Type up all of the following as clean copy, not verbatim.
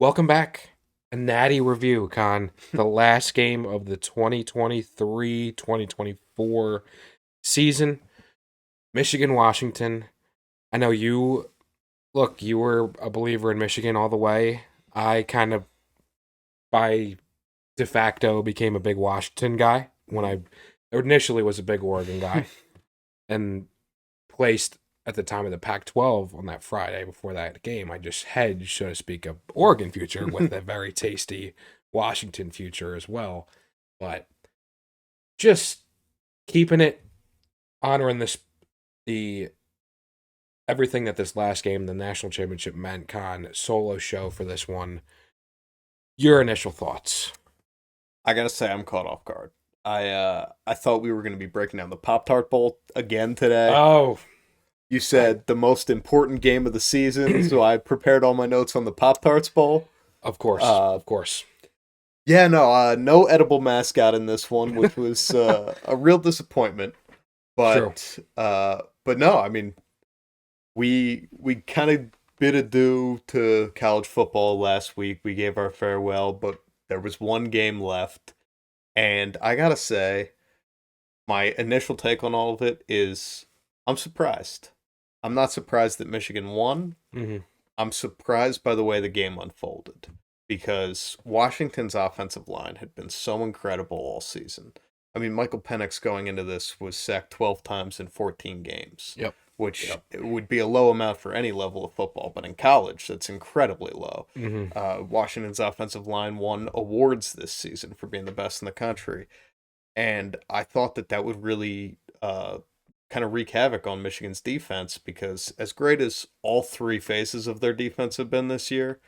Welcome back. A natty review, Con. The last game of the 2023-2024 season. Michigan, Washington. I know you were a believer in Michigan all the way. I kind of, by de facto, became a big Washington guy when I initially was a big Oregon guy and placed at the time of the Pac-12 on that Friday before that game. I just hedged, so to speak, a Oregon future with a very tasty Washington future as well. But just keeping it, honoring the everything that this last game, the national championship meant. Con, solo show for this one. Your initial thoughts? I gotta say, I'm caught off guard. I thought we were gonna be breaking down the Pop Tart Bowl again today. Oh, You I, said the most important game of the season, so I prepared all my notes on the Pop Tarts Bowl. of course, Uh, of course. yeah, no, no edible mascot in this one, which was a real disappointment. True. But no, I mean, we kind of bid adieu to college football last week. We gave our farewell, but there was one game left, and I gotta say, my initial take on all of it is I'm surprised. I'm not surprised that Michigan won. Hmm. I'm surprised by the way the game unfolded because Washington's offensive line had been so incredible all season. I mean, Michael Penix going into this was sacked 12 times in 14 games, Yep. which Yep. it would be a low amount for any level of football, but in college, that's incredibly low. Hmm. Washington's offensive line won awards this season for being the best in the country. And I thought that that would really kind of wreak havoc on Michigan's defense because, as great as all three phases of their defense have been this year,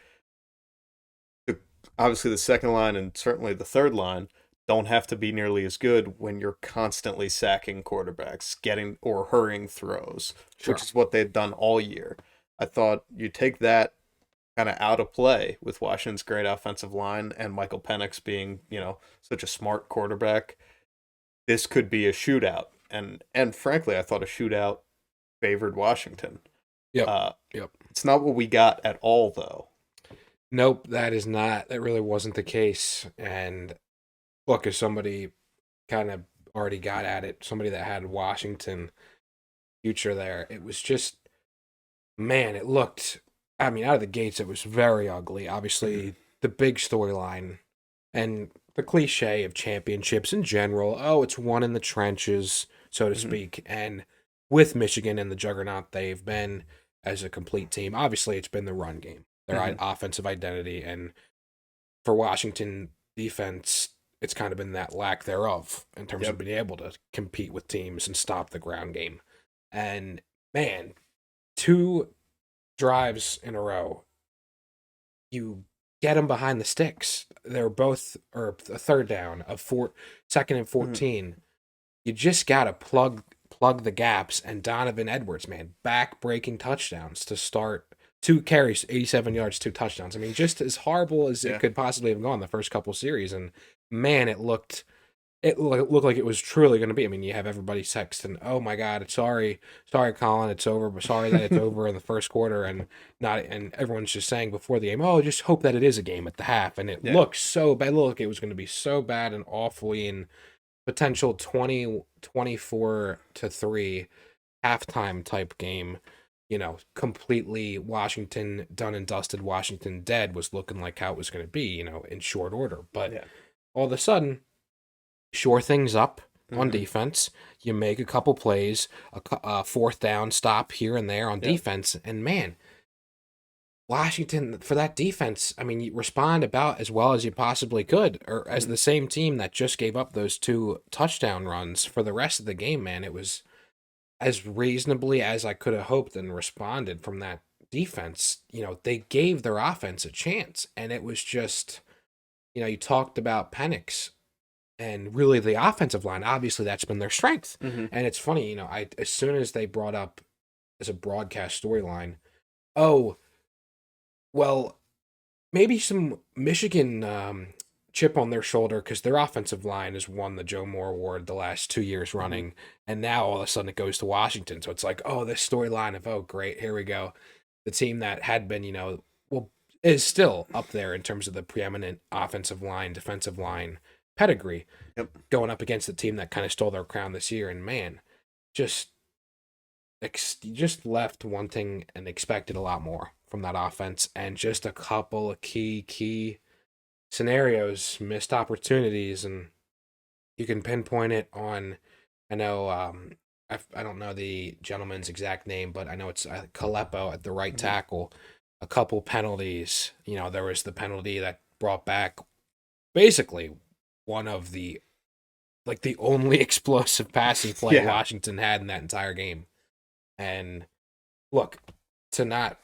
the, obviously the second line and certainly the third line don't have to be nearly as good when you're constantly sacking quarterbacks, getting or hurrying throws, which Sure. is what they've done all year. I thought you take that kind of out of play with Washington's great offensive line and Michael Penix being, such a smart quarterback. This could be a shootout. And frankly, I thought a shootout favored Washington. Yep. Uh, Yep. it's not what we got at all, though. Nope, that is not. That really wasn't the case. And look, as somebody kind of already got at it, somebody that had Washington future there, it was just, man, it looked, I mean, out of the gates, it was very ugly. Mm-hmm. Obviously, the big storyline and the cliche of championships in general. Oh, it's won in the trenches, so to Mm-hmm. speak. And with Michigan and the juggernaut they've been as a complete team, obviously, it's been the run game, their Mm-hmm. offensive identity. And for Washington defense, it's kind of been that lack thereof in terms of Yep. being able to compete with teams and stop the ground game. And man, two drives in a row, you get them behind the sticks. They're both, or a third down of second and Mm-hmm. 14. You just gotta plug the gaps. And Donovan Edwards, man, back breaking touchdowns to start. 2 carries, 87 yards, 2 touchdowns. I mean, just as horrible as it Yeah. could possibly have gone the first couple series. And man, it looked like it was truly going to be. I mean, you have everybody texting, "Oh my God, sorry, Colin, it's over." But sorry that it's over in the first quarter, and not. And everyone's just saying before the game, "Oh, just hope that it is a game at the half." And it Yeah. looked so bad. Look, it was going to be so bad and awfully, and potential 24-3 halftime type game. Completely Washington done and dusted. Washington dead was looking like how it was going to be. In short order, but Yeah. all of a sudden shore things up on Mm-hmm. defense. You make a couple plays, a fourth down stop here and there on Yep. defense, and man, Washington for that defense. I mean, you respond about as well as you possibly could, or as Mm-hmm. the same team that just gave up those 2 touchdown runs for the rest of the game. Man, it was as reasonably as I could have hoped and responded from that defense. They gave their offense a chance, and it was just. You talked about Penix and really the offensive line. Obviously, that's been their strength. Mm-hmm. And it's funny, I as soon as they brought up as a broadcast storyline, oh well, maybe some Michigan chip on their shoulder because their offensive line has won the Joe Moore Award the last 2 years Mm-hmm. running, and now all of a sudden it goes to Washington. So it's like, oh, this storyline of, oh great, here we go, the team that had been, well, is still up there in terms of the preeminent offensive line, defensive line pedigree, Yep. going up against the team that kind of stole their crown this year. And man, just just left wanting and expected a lot more from that offense, and just a couple of key scenarios, missed opportunities, and you can pinpoint it on. I know I don't know the gentleman's exact name, but I know it's Calepo at the right Mhm. tackle. A couple penalties. You know, there was the penalty that brought back basically one of the like the only explosive passing play Yeah. Washington had in that entire game. And look, to not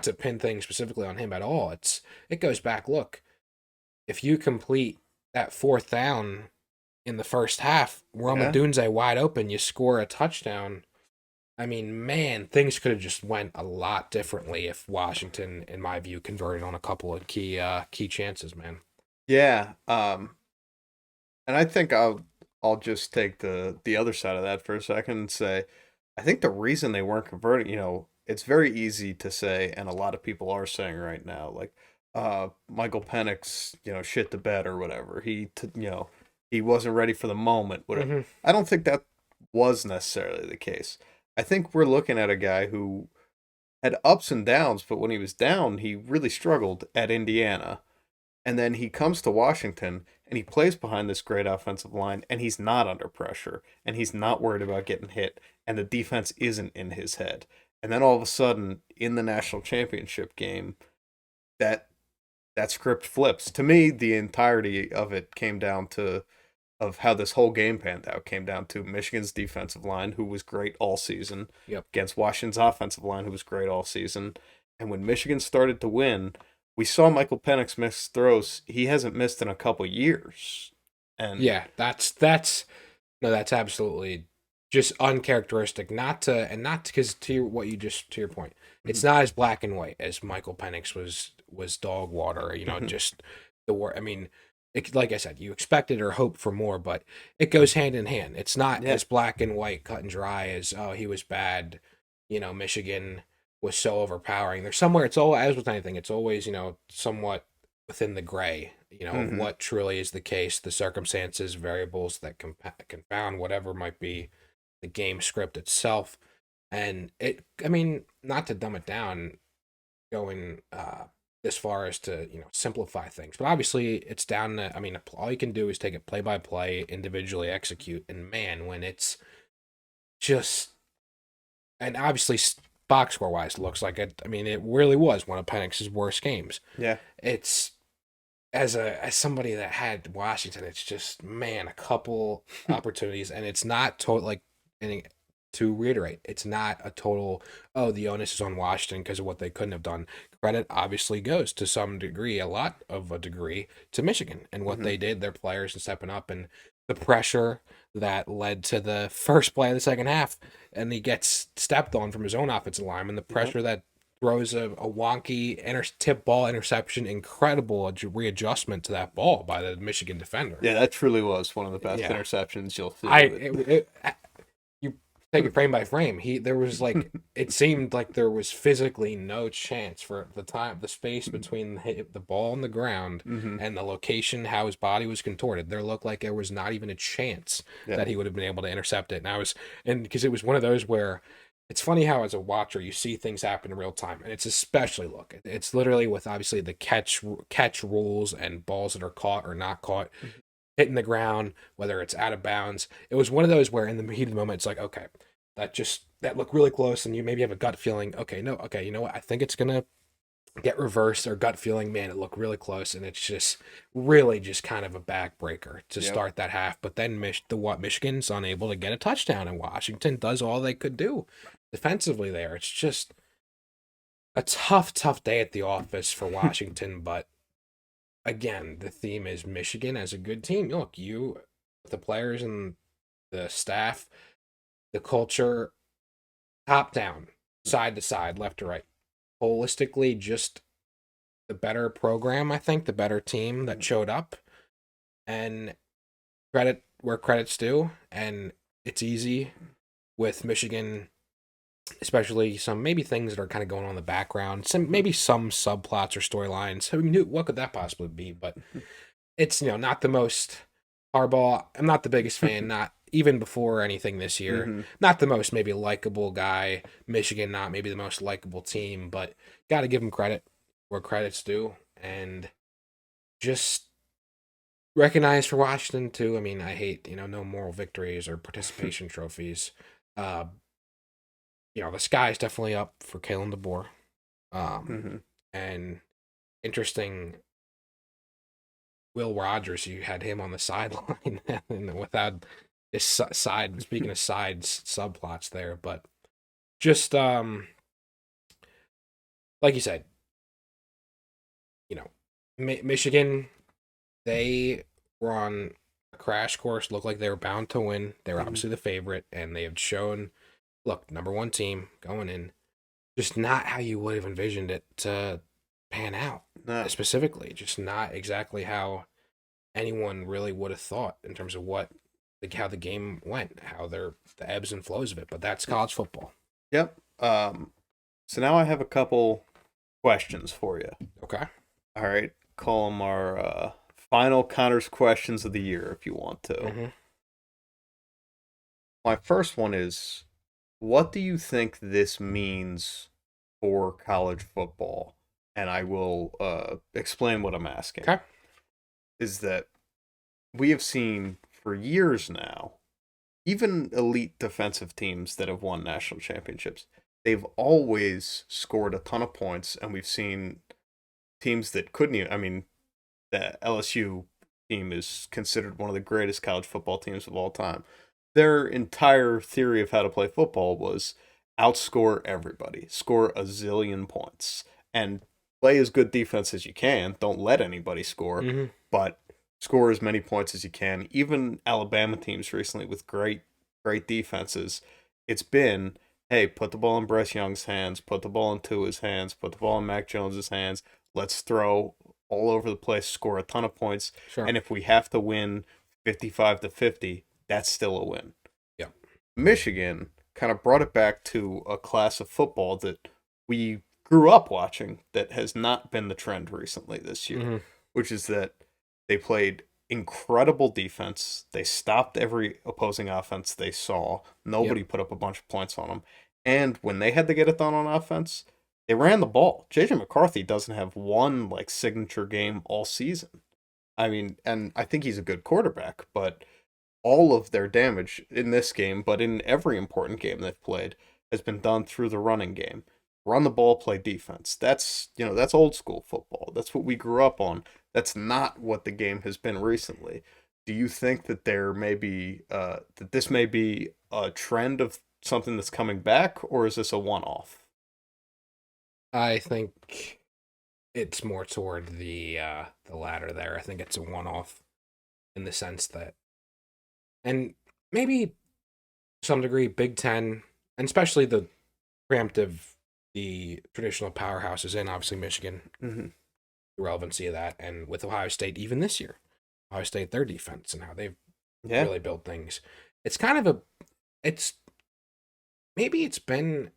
to pin things specifically on him at all, it goes back. Look, if you complete that fourth down in the first half, Roma Yeah. Dunze wide open, you score a touchdown. I mean, man, things could have just went a lot differently if Washington, in my view, converted on a couple of key chances, man. Yeah. And I think I'll just take the other side of that for a second and say, I think the reason they weren't converting, it's very easy to say, and a lot of people are saying right now, like, Michael Penix, shit the bed or whatever. He wasn't ready for the moment. Whatever. Mm-hmm. I don't think that was necessarily the case. I think we're looking at a guy who had ups and downs, but when he was down, he really struggled at Indiana. And then he comes to Washington and he plays behind this great offensive line and he's not under pressure and he's not worried about getting hit and the defense isn't in his head. And then all of a sudden in the national championship game, that that script flips. To me, the entirety of it came down to of how this whole game panned out came down to Michigan's defensive line, who was great all season, Yep. against Washington's offensive line, who was great all season. And when Michigan started to win, we saw Michael Penix miss throws he hasn't missed in a couple years. And Yeah, that's no, that's absolutely just uncharacteristic. Not because what you just to your point, it's not as black and white as Michael Penix was dog water. You know, just the war. I mean, like I said, you expected or hoped for more, but it goes hand in hand. It's not yeah, as black and white, cut and dry as oh he was bad. You know, Michigan was so overpowering. There's somewhere. It's all as with anything. It's always somewhat within the gray, of mm-hmm. what truly is the case, the circumstances, variables that confound whatever might be the game script itself. And I mean, not to dumb it down, going this far as to, simplify things, but obviously it's down to, I mean, all you can do is take it play by play, individually execute. And man, when it's just, and obviously box score wise, looks like it, I mean, it really was one of Penix's worst games. Yeah. It's, as somebody that had Washington, it's just man, a couple opportunities, and it's not total like. And to reiterate, it's not a total. Oh, the onus is on Washington because of what they couldn't have done. Credit obviously goes to some degree, a lot of a degree, to Michigan and what Mm-hmm. they did, their players and stepping up, and the pressure that led to the first play of the second half, and he gets stepped on from his own offensive line, and the Yep. pressure that throws a wonky tip ball interception. Incredible readjustment to that ball by the Michigan defender. Yeah, that truly was one of the best Yeah, interceptions you'll see. I But you take it frame by frame. There was like it seemed like there was physically no chance for the space between the ball on the ground mm-hmm. and the location how his body was contorted. There looked like there was not even a chance Yeah. that he would have been able to intercept it. And because it was one of those where it's funny how as a watcher you see things happen in real time, and it's especially it's literally with obviously the catch rules and balls that are caught or not caught hitting the ground, whether it's out of bounds. It was one of those where in the heat of the moment it's like, okay, that looked really close, and you maybe have a gut feeling, okay, no, okay, you know what, I think it's gonna get reversed, or gut feeling, man, it looked really close, and it's just really just kind of a backbreaker to Yep. start that half. But then Michigan's unable to get a touchdown, and Washington does all they could do defensively there. It's just a tough day at the office for Washington. But again, the theme is Michigan as a good team. Look, the players and the staff, the culture, top down, side to side, left to right, holistically, just the better program, I think, the better team that showed up, and credit where credit's due. And it's easy with Michigan especially some maybe things that are kind of going on in the background, some subplots or storylines. I mean, what could that possibly be? But it's not the most Harbaugh. I'm not the biggest fan. Not even before anything this year. Hmm. Not the most maybe likable guy. Michigan, not maybe the most likable team, but got to give him credit where credit's due, and just recognized for Washington too. I mean, I hate no moral victories or participation trophies. Uh, the sky's definitely up for Kalen DeBoer. Um, Hmm. and interesting, Will Rogers, you had him on the sideline and without this side. Speaking of sides, subplots there, but just like you said, you know, Michigan, they were on a crash course. Looked like they were bound to win. They were Hmm. obviously the favorite, and they have shown, look, number one team going in, just not how you would have envisioned it to pan out. No. Specifically, just not exactly how anyone really would have thought in terms of what like how the game went, how the ebbs and flows of it. But that's college football. Yep. So now I have a couple questions for you. Okay. All right. Call them our final Connors questions of the year if you want to. Mm-hmm. My first one is, what do you think this means for college football? And I will explain what I'm asking. Okay. Is that we have seen for years now, even elite defensive teams that have won national championships, they've always scored a ton of points, and we've seen teams that couldn't even. I mean, the LSU team is considered one of the greatest college football teams of all time. Their entire theory of how to play football was outscore everybody, score a zillion points, and play as good defense as you can. Don't let anybody score, Mm-hmm. but score as many points as you can. Even Alabama teams recently with great defenses, it's been, hey, put the ball in Bryce Young's hands, put the ball in Tua's hands, put the ball in Mac Jones's hands. Let's throw all over the place, score a ton of points, Sure. and if we have to win 55-50, that's still a win. Yeah. Michigan kind of brought it back to a class of football that we grew up watching that has not been the trend recently this year, Mm-hmm. which is that they played incredible defense. They stopped every opposing offense they saw. Yep. Nobody put up a bunch of points on them. And when they had to get it done on offense, they ran the ball. JJ McCarthy doesn't have one like signature game all season. I mean, and I think he's a good quarterback, but all of their damage in this game, but in every important game they've played, has been done through the running game. Run the ball, play defense. That's old school football. That's what we grew up on. That's not what the game has been recently. Do you think that there may be that this may be a trend of something that's coming back, or is this a one-off? I think it's more toward the latter there. I think it's a one off in the sense that, and maybe to some degree, Big Ten, and especially the preemptive, the traditional powerhouses in obviously Michigan, Mm-hmm. the relevancy of that, and with Ohio State even this year, Ohio State their defense and how they've Yeah. really built things. It's kind of a, it's maybe it's been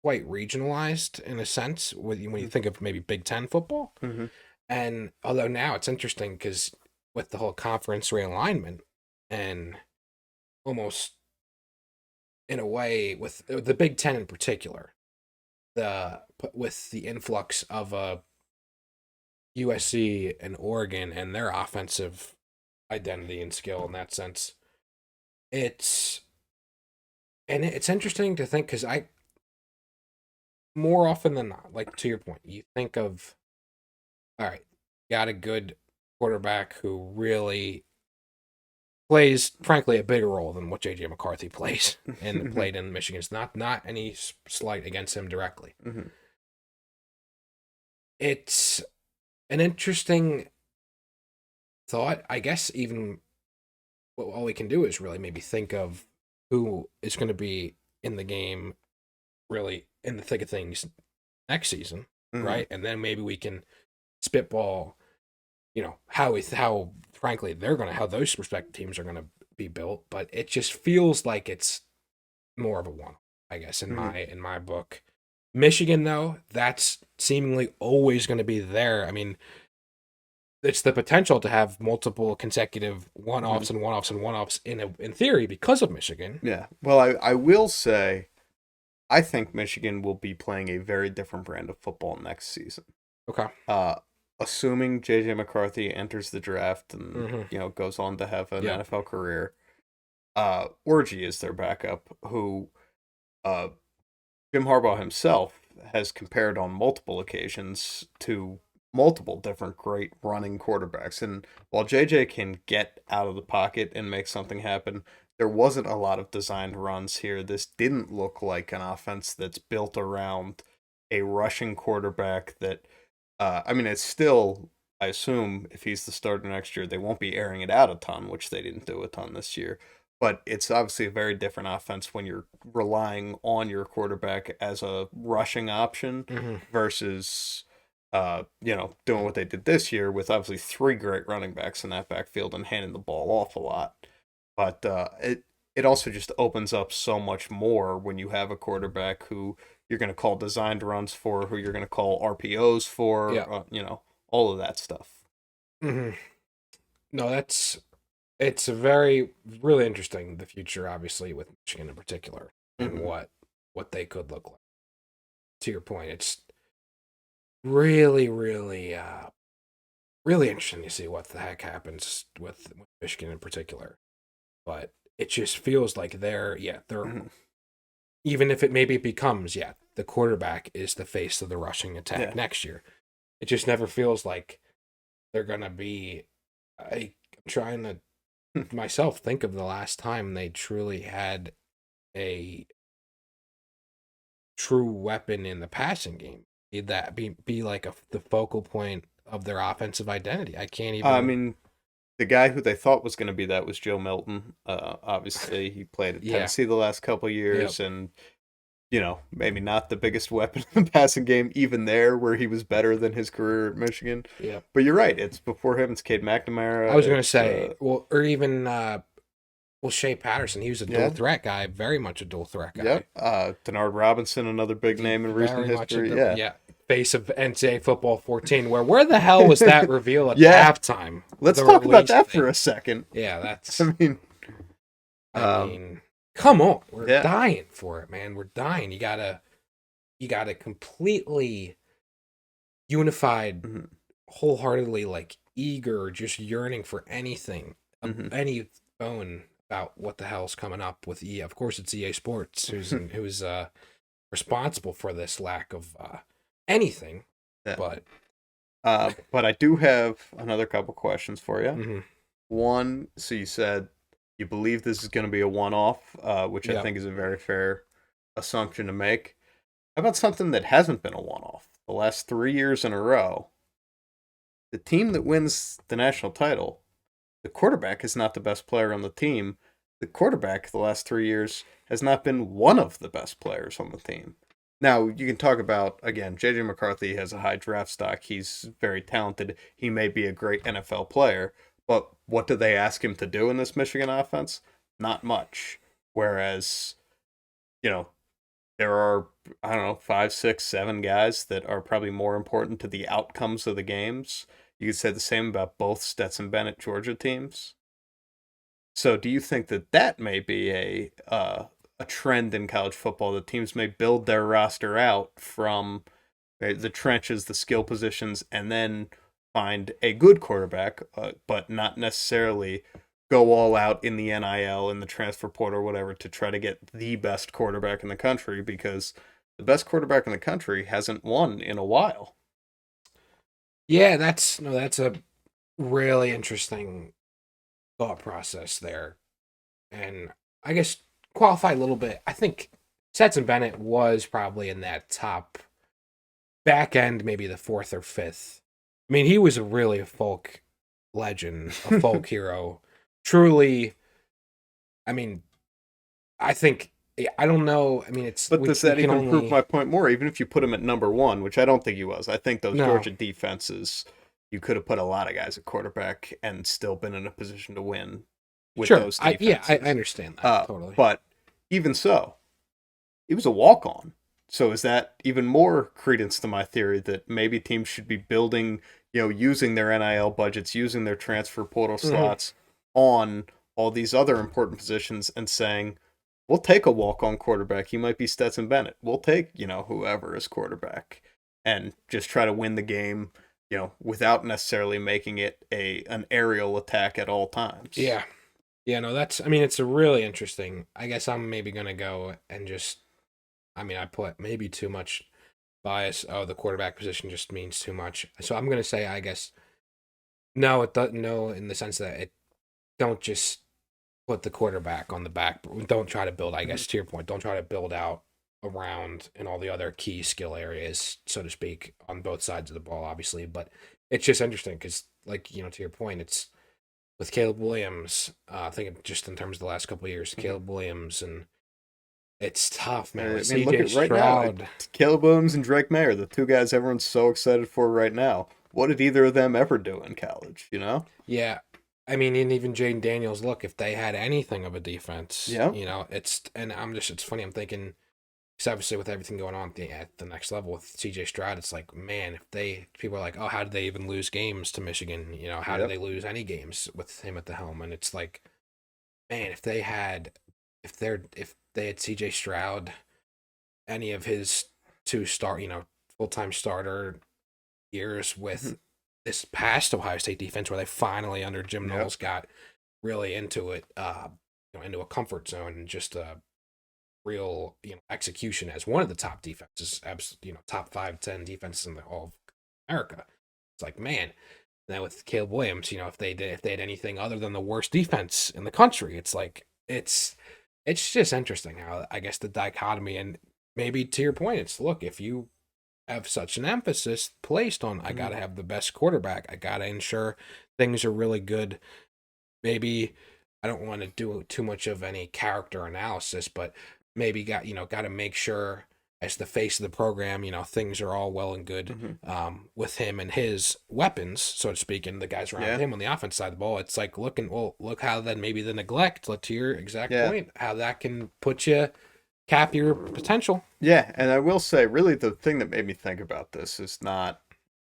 quite regionalized in a sense when you think of maybe Big Ten football. Mm-hmm. And although now it's interesting because with the whole conference realignment and almost in a way with the Big Ten in particular, the with the influx of USC and Oregon and their offensive identity and skill in that sense, it's it's interesting to think because I more often than not, like to your point, you think of all right, got a good quarterback who really plays, frankly, a bigger role than what JJ McCarthy plays and Mm-hmm. played in Michigan. It's not any slight against him directly. Mm-hmm. It's an interesting thought, I guess. Even what all we can do is really maybe think of who is going to be in the game, really in the thick of things next season, Mm-hmm. right? And then maybe we can spitball, how frankly how those respective teams are going to be built. But it just feels like it's more of a one. I guess in Mhm. my book. Michigan though, that's seemingly always going to be there. I mean, it's the potential to have multiple consecutive Mhm. one-offs and one-offs and one-offs in theory because of Michigan. Yeah. Well, I will say I think Michigan will be playing a very different brand of football next season. Okay. Uh, Assuming JJ McCarthy enters the draft and Mm-hmm. goes on to have an Yep. NFL career. Orgy is their backup, who uh, Jim Harbaugh himself has compared on multiple occasions to multiple different great running quarterbacks. And while JJ can get out of the pocket and make something happen, there wasn't a lot of designed runs here. This didn't look like an offense that's built around a rushing quarterback that, I mean, it's still, I assume if he's the starter next year, they won't be airing it out a ton, which they didn't do a ton this year. But it's obviously a very different offense when you're relying on your quarterback as a rushing option Mm-hmm. versus, doing what they did this year with obviously three great running backs in that backfield and handing the ball off a lot. But it also just opens up so much more when you have a quarterback who you're going to call designed runs for, who you're going to call RPOs Yeah. for, all of that stuff. Mm-hmm. No, it's a very really interesting the future, obviously with Michigan in particular and Hmm. what they could look like. To your point, it's really, really, really interesting to see what the heck happens with Michigan in particular. But it just feels like they're Hmm. even if it maybe becomes the quarterback is the face of the rushing attack Yeah. next year. It just never feels like they're gonna be. I'm trying to myself think of the last time they truly had a true weapon in the passing game. That be like the focal point of their offensive identity. I can't I even. mean, the guy who they thought was going to be that was Joe Milton. Obviously, he played at Yeah. Tennessee the last couple Yep. years, and maybe not the biggest weapon in the passing game, even there where he was better than his career at Michigan. Yep. But you're right. It's before him. It's Cade I McNamara. was gonna It's say, well, or even Shea Patterson. He was a dual yeah, threat guy, very much a dual threat guy. yep. Denard Robinson, another big name in recent Very much history. Yeah. face of NCAA football 14. Where the hell was that reveal at Yeah. halftime? Let's The talk about release that thing. for a second. Yeah, that's. I mean, I um, mean, come on, we're yeah. dying for it, man. We're dying. You gotta completely unified, Hmm. wholeheartedly, like eager, just yearning for anything, Hmm. any bone about what the hell's coming up with EA. Of course, it's EA Sports who's responsible for this lack of anything. Yeah. But But I do have another couple questions for you. mhm, One, so you said you believe this is going to be a one-off, which I yeah, think is a very fair assumption to make. How about something that hasn't been a one-off? The last 3 years in a row, the team that wins the national title, the quarterback is not the best player on the team. The quarterback the last 3 years has not been one of the best players on the team. Now, you can talk about, again, JJ McCarthy has a high draft stock. He's very talented. He may be a great NFL player, but what do they ask him to do in this Michigan offense? Not much. Whereas, you know, there are, I don't know, five, six, seven guys that are probably more important to the outcomes of the games. You could say the same about both Stetson Bennett Georgia teams. So, do you think that that may be a trend in college football that teams may build their roster out from the trenches, the skill positions, and then find a good quarterback, but not necessarily go all out in the NIL in the transfer portal or whatever to try to get the best quarterback in the country because the best quarterback in the country hasn't won in a while. yeah. That's a really interesting thought process there, and I guess qualify a little bit. I think Stetson Bennett was probably in that top back end, maybe the fourth or fifth. I mean, he was really a folk legend, a folk hero. Truly, I mean, I think I don't know. I mean, it's But we does we that can even prove only my point more? Even if you put him at number one, which I don't think he was, I think those no Georgia defenses, you could have put a lot of guys at quarterback and still been in a position to win with sure. those I defenses. understand that totally. But even so, he was a walk on. So is that even more credence to my theory that maybe teams should be building, using their NIL budgets, using their transfer portal Hmm. slots on all these other important positions and saying, we'll take a walk on quarterback. He might be Stetson Bennett. We'll take, whoever is quarterback and just try to win the game, without necessarily making it an aerial attack at all times. Yeah. Yeah, no, I mean, it's a really interesting. I guess I'm maybe going to go and just, I mean, I put maybe too much bias. Oh, the quarterback position just means too much. So I'm going to say, I guess, no, it doesn't, no, in the sense that it don't just put the quarterback on the back. Don't try to build, I Mhm. guess, to your point, don't try to build out around and all the other key skill areas, so to speak, on both sides of the ball, obviously. But it's just interesting because, like, to your point, it's with Caleb Williams. I think just in terms of the last couple of years, Mhm. Caleb Williams, and it's tough, man. I With mean, look CJ at right now. Stroud, Caleb Williams and Drake Mayer, the two guys everyone's so excited for right now. What did either of them ever do in college? yeah. I mean, and even Jaden Daniels. Look, if they had anything of a defense, Yeah. and it's funny. I'm thinking, because obviously with everything going on at the next level with CJ Stroud, it's like, man, people are like, oh, how did they even lose games to Michigan? How did Yep. they lose any games with him at the helm? And it's like, man, if they had CJ Stroud, any of his full time starter years Mhm. with this past Ohio State defense, where they finally under Jim Yep. Knowles got really into it, into a comfort zone and just a real execution as one of the top defenses, top 5, 10 defenses in the all of America. It's like, man. Now with Caleb Williams, if they had anything other than the worst defense in the country, it's like it's just interesting how, I guess, the dichotomy. And maybe to your point, it's, look, if you have such an emphasis placed on, I Mhm. gotta have the best quarterback, I gotta ensure things are really good. Maybe I don't want to do too much of any character analysis, but maybe got to make sure, as the face of the program, things are all well and good, Mhm. with him and his weapons, so to speak, and the guys around Yeah. him on the offense side of the ball. It's like, look how then maybe the neglect, to your exact Yeah. point, how that can cap your potential. Yeah. And I will say, really, the thing that made me think about this is not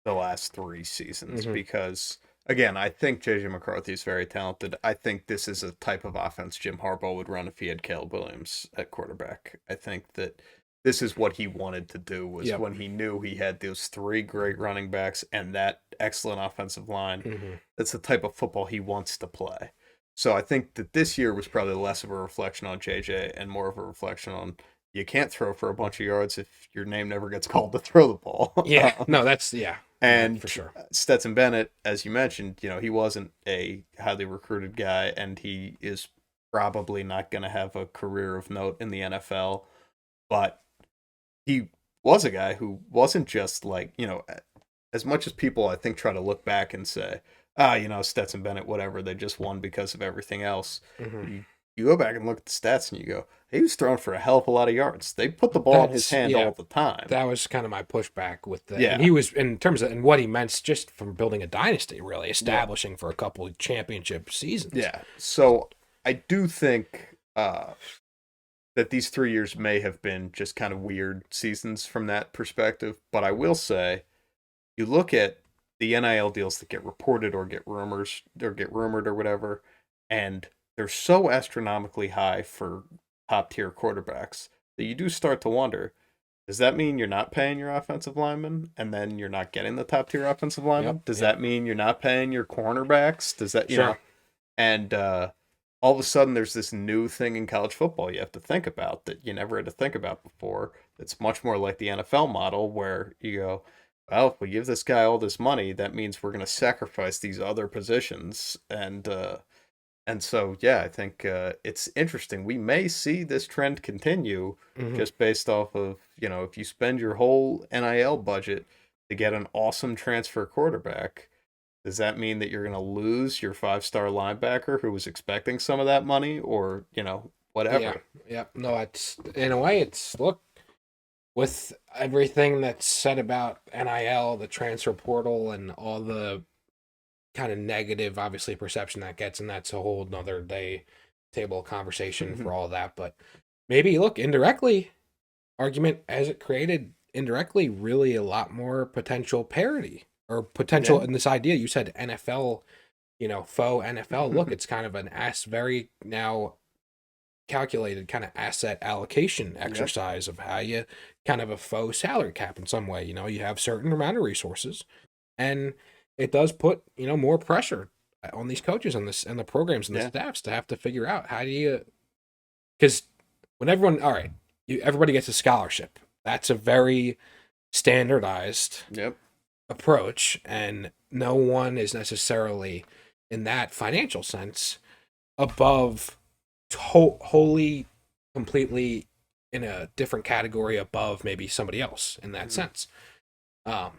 the last three seasons Hmm. because, again, I think JJ McCarthy is very talented. I think this is a type of offense Jim Harbaugh would run if he had Caleb Williams at quarterback. I think that this is what he wanted to do, was Yep. when he knew he had those three great running backs and that excellent offensive line. Hmm. That's the type of football he wants to play. So I think that this year was probably less of a reflection on JJ and more of a reflection on, you can't throw for a bunch of yards if your name never gets called to throw the ball. Yeah. No, that's yeah. That And for sure. Stetson Bennett, as you mentioned, he wasn't a highly recruited guy, and he is probably not going to have a career of note in the NFL. But he was a guy who wasn't just like, as much as people, I think, try to look back and say, Stetson Bennett, whatever, they just won because of everything else. Hmm. You go back and look at the stats and you go, he was throwing for a hell of a lot of yards. They put the ball in his That's hand yeah. all the time. That was kind of my pushback with and Yeah. he was, in terms of, and what he meant, just from building a dynasty, really Yeah. establishing for a couple of championship seasons. Yeah. So I do think that these 3 years may have been just kind of weird seasons from that perspective. But I will say, you look at the NIL deals that get reported or get rumors or get rumored or whatever, and they're so astronomically high for top tier quarterbacks that you do start to wonder, does that mean you're not paying your offensive linemen and then you're not getting the top tier offensive Yep. linemen? Does Yep. that mean you're not paying your cornerbacks? Does that, Sure. and all of a sudden there's this new thing in college football you have to think about that you never had to think about before. It's much more like the NFL model where you go, well, if we give this guy all this money, that means we're going to sacrifice these other positions. And so, yeah, I think it's interesting. We may see this trend continue Hmm. just based off of, if you spend your whole NIL budget to get an awesome transfer quarterback, does that mean that you're going to lose your 5-star linebacker who was expecting some of that money, or, Yeah. whatever? Yep. No, it's, in a way, it's, look, with everything that's said about NIL, the transfer portal, and all the kind of negative, obviously, perception that gets, and that's a whole nother day table of conversation Mhm. for all of that. But maybe, look, indirectly, argument, has it created indirectly really a lot more potential parity or potential Yeah. in this idea? You said NFL, faux NFL. Look, it's kind of an very now calculated kind of asset allocation Yep. exercise of how you kind of a faux salary cap in some way. You have certain amount of resources, and it does put more pressure on these coaches and this and the programs and the Yeah. staffs to have to figure out how do you, because when everyone, all right, everybody gets a scholarship. That's a very standardized Yep. approach, and no one is necessarily in that financial sense above wholly completely in a different category above maybe somebody else in that Mhm. sense. um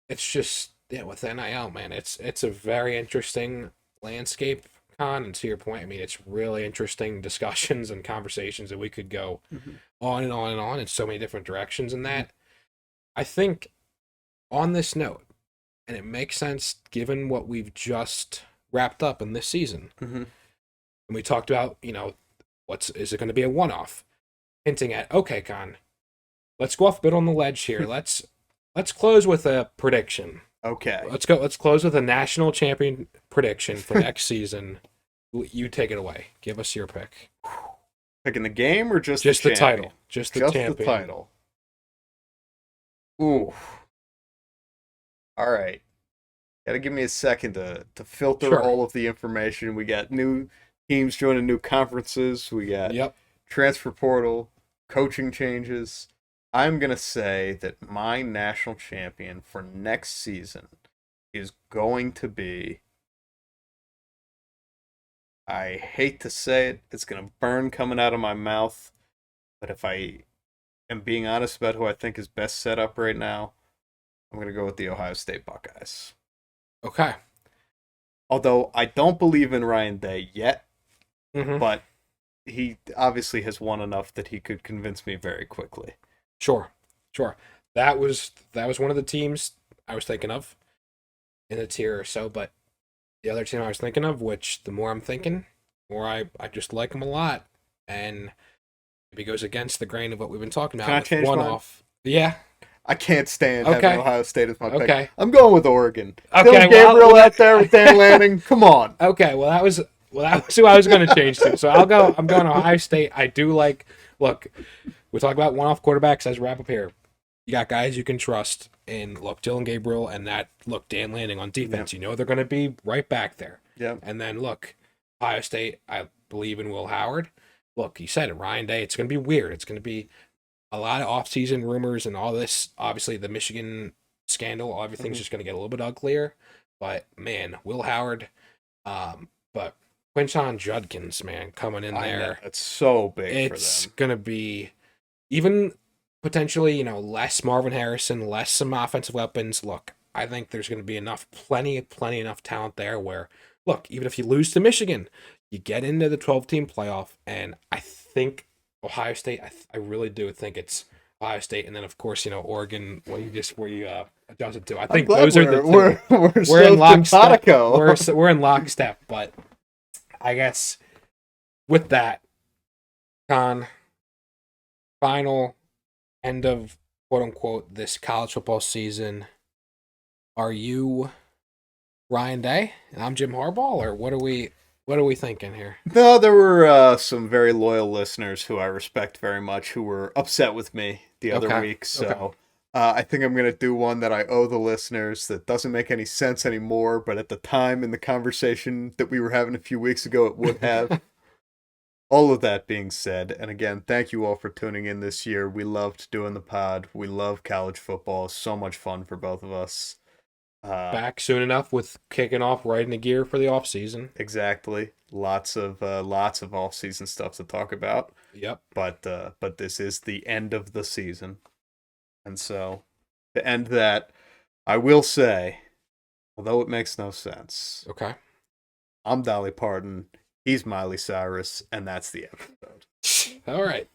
it's just, yeah, with NIL, man, it's a very interesting landscape, Con, and to your point, I mean, it's really interesting discussions and conversations that we could go Mhm. on and on and on in so many different directions in Mhm. that. I think on this note, and it makes sense given what we've just wrapped up in this season, Mhm. and we talked about, what's is it going to be a one-off, hinting at, okay, Con, let's go off a bit on the ledge here. Let's close with a prediction. Okay. Let's close with a national champion prediction for next season. You take it away. Give us your pick. Picking the game or just the Just the champion? title. Just the Just the champion. title. Ooh. All right. Got to give me a second to filter Sure. all of the information. We got new teams joining new conferences. We got Yep. transfer portal, coaching changes. I'm going to say that my national champion for next season is going to be, I hate to say it, it's going to burn coming out of my mouth, but if I am being honest about who I think is best set up right now, I'm going to go with the Ohio State Buckeyes. Okay. Although I don't believe in Ryan Day yet, Mm-hmm. but he obviously has won enough that he could convince me very quickly. Sure. Sure. That was one of the teams I was thinking of in the tier or so, but the other team I was thinking of, which the more I'm thinking, the more I just like them a lot, and maybe goes against the grain of what we've been talking Can about I with change one mine? off. Yeah. I can't stand having Okay. Ohio State as my pick. Okay. I'm going with Oregon. Dylan Okay. Gabriel out there with Dan Lanning. Come on. Okay, that was who I was going to change to. So I'll go. I'm going Ohio State. I do like. Look, we talk about one-off quarterbacks as wrap up here. You got guys you can trust in. Look, Dylan Gabriel and that. Look, Dan Lanning on Yep. defense. You know they're going to be right back there. Yep. And then look, Ohio State. I believe in Will Howard. Look, you said it, Ryan Day. It's going to be weird. It's going to be a lot of off-season rumors and all this. Obviously, the Michigan scandal. Everything's Mhm. just going to get a little bit uglier. But man, Will Howard. But Quinton Judkins, man, coming in I know. there, It's so big for it's them. gonna be even potentially, less Marvin Harrison, less some offensive weapons. Look, I think there's gonna be plenty enough talent there where, look, even if you lose to Michigan, you get into the 12-team playoff, and I think Ohio State. I really do think it's Ohio State, and then of course, Oregon. Where you adjusted to. I I'm think glad those are the we're two. we're we're We're in so lockstep. We're simpatico. we're in lockstep, but I guess with that, Con, final end of quote unquote this college football season. Are you Ryan Day and I'm Jim Harbaugh, or what are we thinking here? No, there were some very loyal listeners who I respect very much who were upset with me the other Okay. week. Okay. So I think I'm going to do one that I owe the listeners that doesn't make any sense anymore, but at the time in the conversation that we were having a few weeks ago, it would have. All of that being said, and again, thank you all for tuning in this year. We loved doing the pod. We love college football. So much fun for both of us. Uh, Back soon enough with kicking off right into gear for the off season. exactly. Lots of off season stuff to talk about. Yep. But this is the end of the season, and so to end that, I will say, although it makes no sense, Okay. I'm Dolly Parton. He's Miley Cyrus, and that's the episode. All right.